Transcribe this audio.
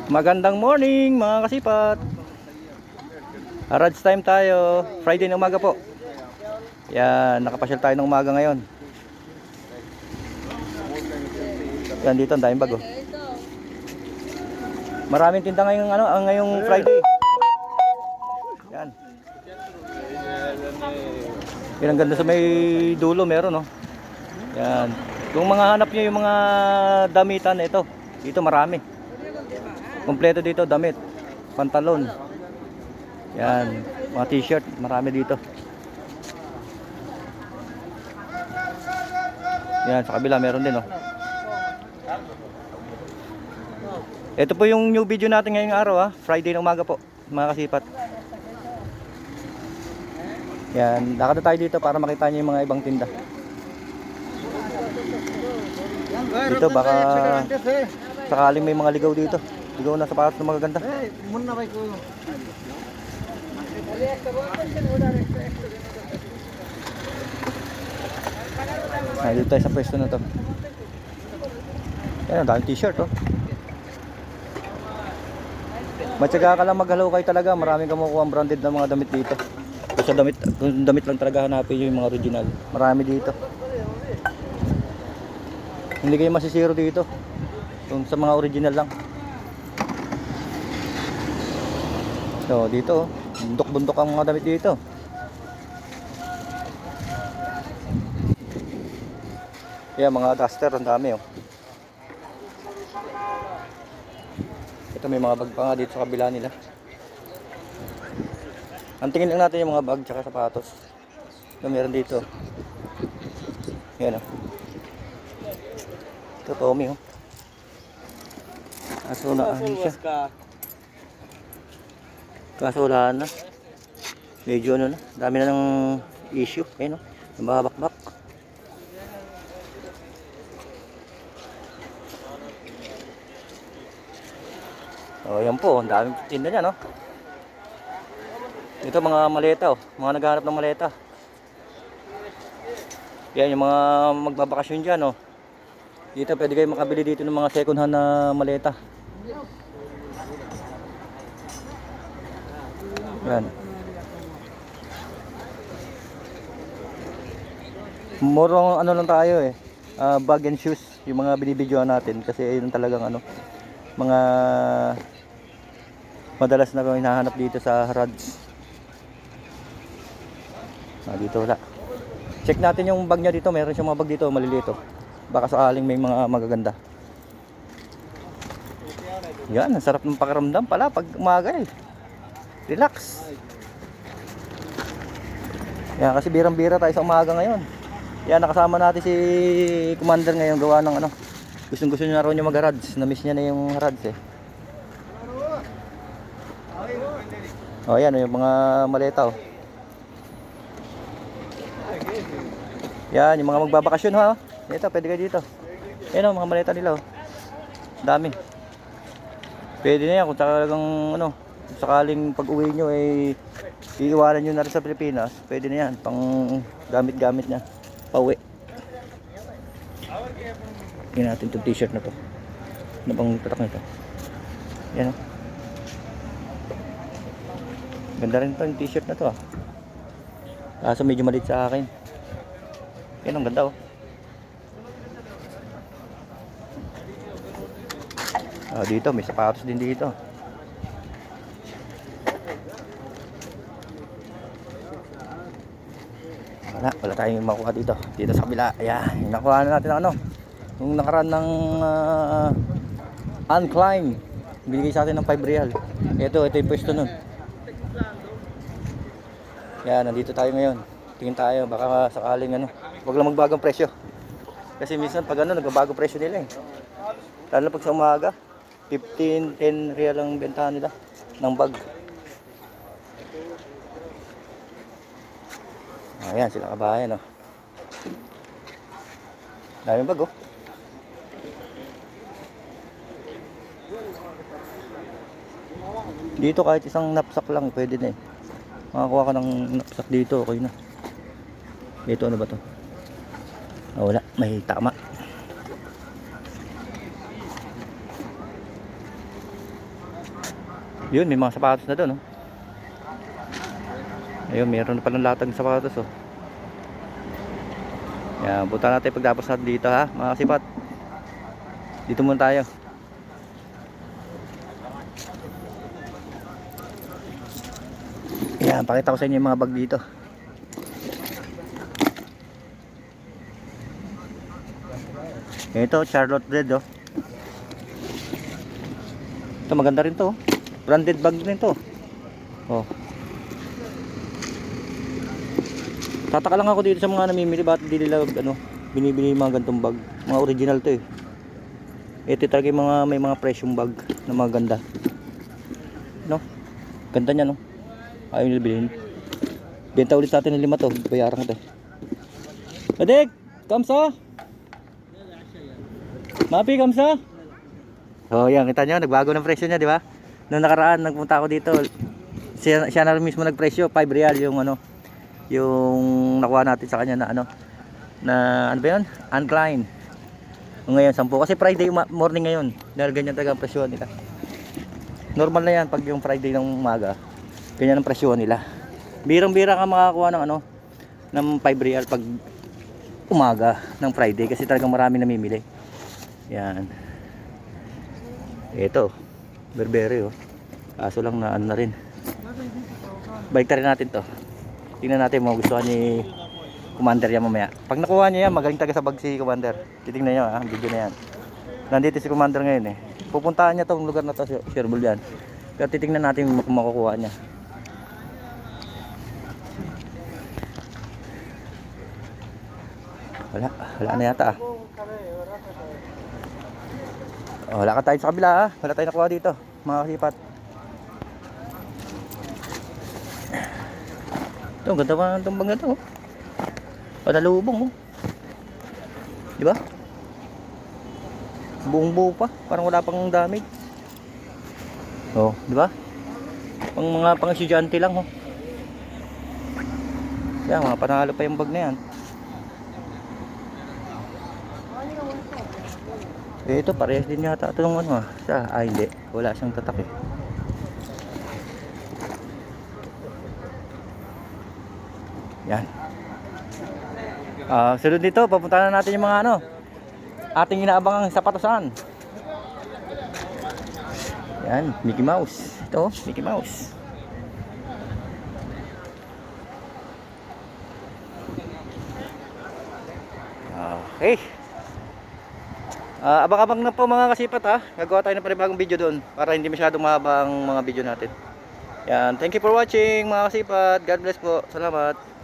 Magandang morning mga kasipat. Arads time tayo. Friday ng umaga po. Yan, nakapasyal tayo ng umaga ngayon. Yan dito, ang daming bago. Maraming tinda ngayong ngayong Friday. Yan. Yan ang ganda sa may dulo, meron no. Yan. Kung mga hanap niyo yung mga damitan ito, dito marami. Kompleto dito, damit, pantalon. Yan, mga t-shirt, marami dito. Yan, sa kabila meron din, oh. Ito po yung new video natin ngayong araw, ha. Friday ng umaga po, mga kasipat. Yan, lakad na tayo dito para makita niyo yung mga ibang tinda. Dito baka sakaling may mga ligaw dito. Ligaw na sapatos na magaganda. Dito tayo sa pwesto na to. Yan, ang daming t-shirt, oh. Matyaga ka lang maghalaw kayo talaga. Maraming kumukuha ang branded na mga damit dito. Kasi damit lang talaga hanapin yung mga original. Marami dito. Hindi kayo masisiro dito. Kung sa mga original lang. So dito, bundok-bundok ang mga damit dito. Yan, mga duster, ang dami, oh. Ito may mga bag pa nga dito sa kabila nila. Antingin lang natin yung mga bag tsaka sapatos. Ito meron dito. Yan, oh. Ito Tommy, oh. Kaso na siya. Kaso wala na. Medyo ano na. Dami na ng issue. Ayun, oh. Nababakbak. Oh, yan po. Ang daming tinda niya, no? Ito mga maleta, oh. Mga naghahanap ng maleta. Yan yung mga magbabakasyon dyan, oh. Dito pwede kayo makabili dito ng mga second hand na maleta. Yan. Morong ano lang tayo eh. Bag and shoes yung mga binibidyoan natin kasi ayun talagang ano mga madalas na hinahanap dito sa Harads. Dito wala. Check natin yung bag niya dito. Meron siyang mga bag dito maliliit, oh. Baka sakaling may mga magaganda. Yan, ang sarap ng pakiramdam pala pag umaga eh. Relax. Yan, kasi birang-bira tayo sa umaga ngayon. Yan, nakasama natin si Commander ngayon gawa ng ano. Gustong-gusto niya na raw niya mag-Harads. Na-miss niya na yung Harads eh. Oh, yan, yung mga maleta, oh. Yan, yung mga magbabakasyon, ha. Ito, pwede kayo dito. Yan, oh, mga maleta nila, oh. Dami. Pwede na yan kung talagang ano, sakaling pag-uwi nyo ay iiwanan nyo na rin sa Pilipinas. Pwede na yan, pang gamit-gamit niya. Pauwi. Tingnan natin itong t-shirt na to. Ano bang tatak nito? Yan, oh. Ganda rin ito yung t-shirt na to, ah. Kaso medyo maliit sa akin. Yan, ang ganda, oh. Dito may sapatos din dito. Wala tayong makuha dito. Dito sa kabila. Ayan, nakuha na natin ng ano. Nung nakaraan ng Unclimb. Binigay sa atin ng 5 real. Ito yung pwesto nun. Yan, nandito tayo ngayon. Tingin tayo, baka sakaling ano. Huwag lang magbagong presyo. Kasi minsan pag ano, nagbabago presyo nila eh. Lalo pag sa umaga. 15, 10 real ang bentahan nila ng bag. Ayan sila kabayan, oh. Daming bag, oh. Dito kahit isang knapsack lang pwede na eh. Makakuha ka ng knapsack dito, okay na. Dito ano ba to? Wala, may tama. Yun, may mga sapatos na doon, oh. Ayun, meron na palang latag ng sapatos, oh. Yan, punta natin pagtapos natin dito, ha, mga kasipat. Dito muna tayo. Yan, pakita ko sa inyo yung mga bag dito. Ito, Charlotte Red, oh. Ito, maganda rin to, oh. Branded bag rin to. Oh. Tataka lang ako dito sa mga namimili, bakit hindi nila ano, binibili yung mga gantong bag. Mga original to, eh. Ito talaga yung mga may mga presyong bag na maganda. No? Ganda niya, no? Ayaw nila bilhin. Benta ulit natin ng 5 to. Bayaran ko to. Adik! Kamsa! Mapi, kamsa! Oh, yan. Kita nyo, nagbago ng presyo niya, di ba? Noong nakaraan, nagpunta ako dito. Siya na mismo nagpresyo. 5 real yung ano, yung nakuha natin sa kanya na ano, na ano ba yun? Uncline. Ngayon 10 kasi Friday morning ngayon, dahil ganyan talaga ang presyo nila. Normal na yan pag yung Friday ng umaga, ganyan ang presyo nila. Birang-bira ka makakakuha ng ano, ng 5 real pag umaga ng Friday kasi talagang marami namimili. Yan. Ito, Burberry, oh. Kaso lang na ano na rin. Baliktarin natin to. Tingnan natin mo gustuhan ni Commander yan mamaya. Pag nakuha niya yan, magaling taga sa bag si Commander. Titingnan niyo, ha, video na yan. Nandito si Commander ngayon, eh. Pupuntahan niya tong lugar na to, Sherbull yan. Pero titingnan natin kung makukuha niya. Wala na yata, ah. Oh, wala ka tayo sa kabila, ha. Wala tayo nakuha dito, mga kasipat. Ito, ganda pa itong bag na to, oh. Padalubong, oh. Di ba? Buong buo pa, parang wala pang damage. Oh, di ba? Mga pang estudyante lang, oh. Yan, mga panalo pa yung bag na yan. Eh, ito parehas din yata ito ng ano, ah. Hindi, wala siyang tatak, eh. Yan. Sunod dito, papunta na natin yung mga ano, ating inaabangang sapatosan. Yan, Mickey Mouse. Ito, Mickey Mouse. Okay. Abang-abang na po mga kasipat, ha. Gagawa tayo ng panibagong video doon para hindi masyadong mahaba ang mga video natin. Yan, thank you for watching mga kasipat. God bless po. Salamat.